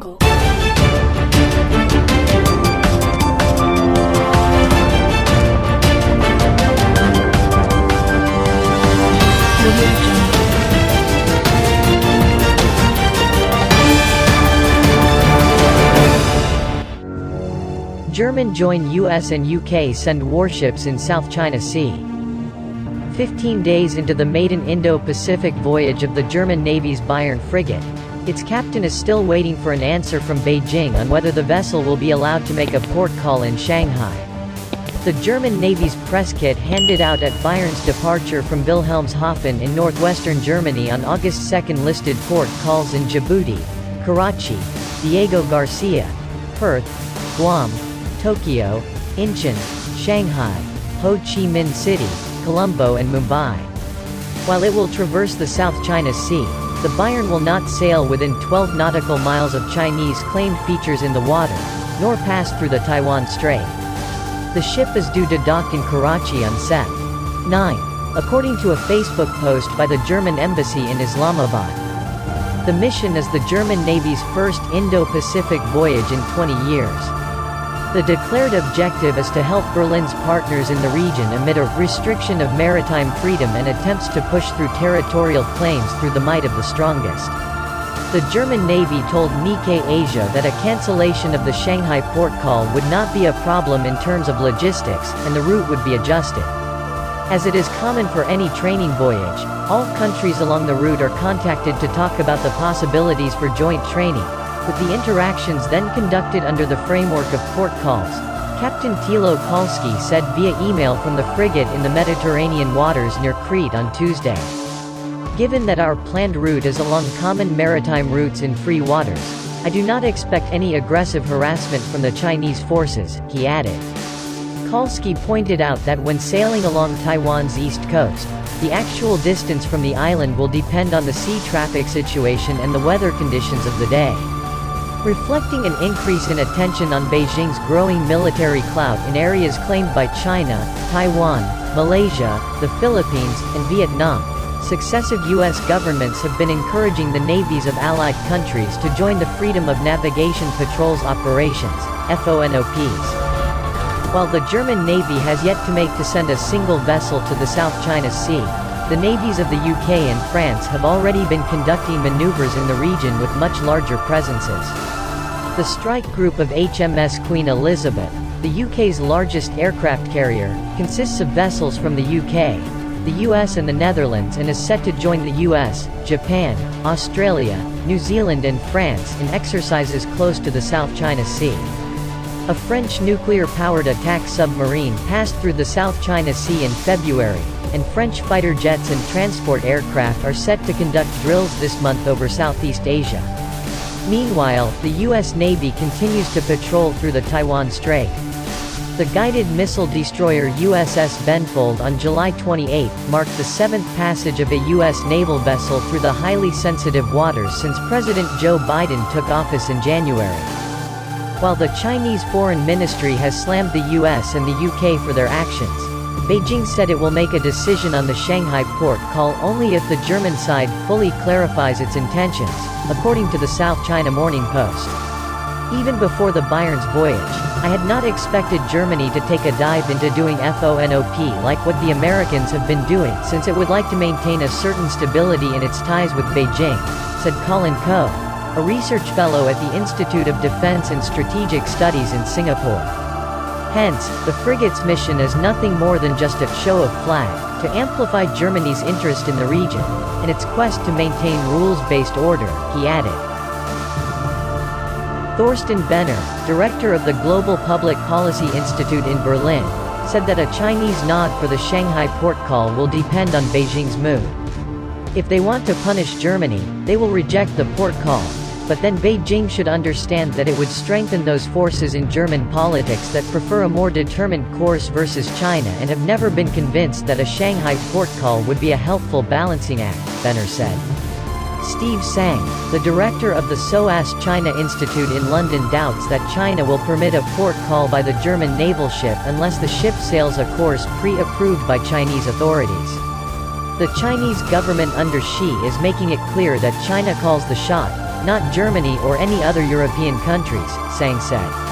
Jungle. Audio Jungle. German join US and UK send warships in South China Sea. 15 days into the maiden Indo-Pacific voyage of the German Navy's Bayern frigate, its captain is still waiting for an answer from Beijing on whether the vessel will be allowed to make a port call in Shanghai. The German Navy's press kit handed out at Bayern's departure from Wilhelmshaven in northwestern Germany on August 2 listed port calls in Djibouti, Karachi, Diego Garcia, Perth, Guam, Tokyo, Incheon, Shanghai, Ho Chi Minh City, Colombo and Mumbai. While it will traverse the South China Sea, the Bayern will not sail within 12 nautical miles of Chinese claimed features in the water, nor pass through the Taiwan Strait. The ship is due to dock in Karachi on Sep. 9, according to a Facebook post by the German embassy in Islamabad. The mission is the German Navy's first Indo-Pacific voyage in 20 years. The declared objective is to help Berlin's partners in the region amid a restriction of maritime freedom and attempts to push through territorial claims through the might of the strongest. The German Navy told Nikkei Asia that a cancellation of the Shanghai port call would not be a problem in terms of logistics, and the route would be adjusted. As it is common for any training voyage, all countries along the route are contacted to talk about the possibilities for joint training, with the interactions then conducted under the framework of port calls, Captain Thilo Kalski said via email from the frigate in the Mediterranean waters near Crete on Tuesday. Given that our planned route is along common maritime routes in free waters, I do not expect any aggressive harassment from the Chinese forces, he added. Kalski pointed out that when sailing along Taiwan's east coast, the actual distance from the island will depend on the sea traffic situation and the weather conditions of the day. Reflecting an increase in attention on Beijing's growing military clout in areas claimed by China, Taiwan, Malaysia, the Philippines, and Vietnam, successive U.S. governments have been encouraging the navies of allied countries to join the Freedom of Navigation Patrols Operations, FONOPs. While the German Navy has yet to send a single vessel to the South China Sea, the navies of the UK and France have already been conducting maneuvers in the region with much larger presences. The strike group of HMS Queen Elizabeth, the UK's largest aircraft carrier, consists of vessels from the UK, the US and the Netherlands and is set to join the US, Japan, Australia, New Zealand and France in exercises close to the South China Sea. A French nuclear-powered attack submarine passed through the South China Sea in February, and French fighter jets and transport aircraft are set to conduct drills this month over Southeast Asia. Meanwhile, the U.S. Navy continues to patrol through the Taiwan Strait. The guided missile destroyer USS Benfold on July 28 marked the seventh passage of a U.S. naval vessel through the highly sensitive waters since President Joe Biden took office in January. While the Chinese Foreign Ministry has slammed the US and the UK for their actions, Beijing said it will make a decision on the Shanghai port call only if the German side fully clarifies its intentions, according to the South China Morning Post. Even before the Bayern's voyage, I had not expected Germany to take a dive into doing FONOP like what the Americans have been doing since it would like to maintain a certain stability in its ties with Beijing, said Colin Koh, a research fellow at the Institute of Defense and Strategic Studies in Singapore. Hence, the frigate's mission is nothing more than just a show of flag, to amplify Germany's interest in the region, and its quest to maintain rules-based order, he added. Thorsten Benner, director of the Global Public Policy Institute in Berlin, said that a Chinese nod for the Shanghai port call will depend on Beijing's mood. If they want to punish Germany, they will reject the port call. But then Beijing should understand that it would strengthen those forces in German politics that prefer a more determined course versus China and have never been convinced that a Shanghai port call would be a helpful balancing act, Benner said. Steve Sang, the director of the SOAS China Institute in London doubts that China will permit a port call by the German naval ship unless the ship sails a course pre-approved by Chinese authorities. The Chinese government under Xi is making it clear that China calls the shot, not Germany or any other European countries, Sang said.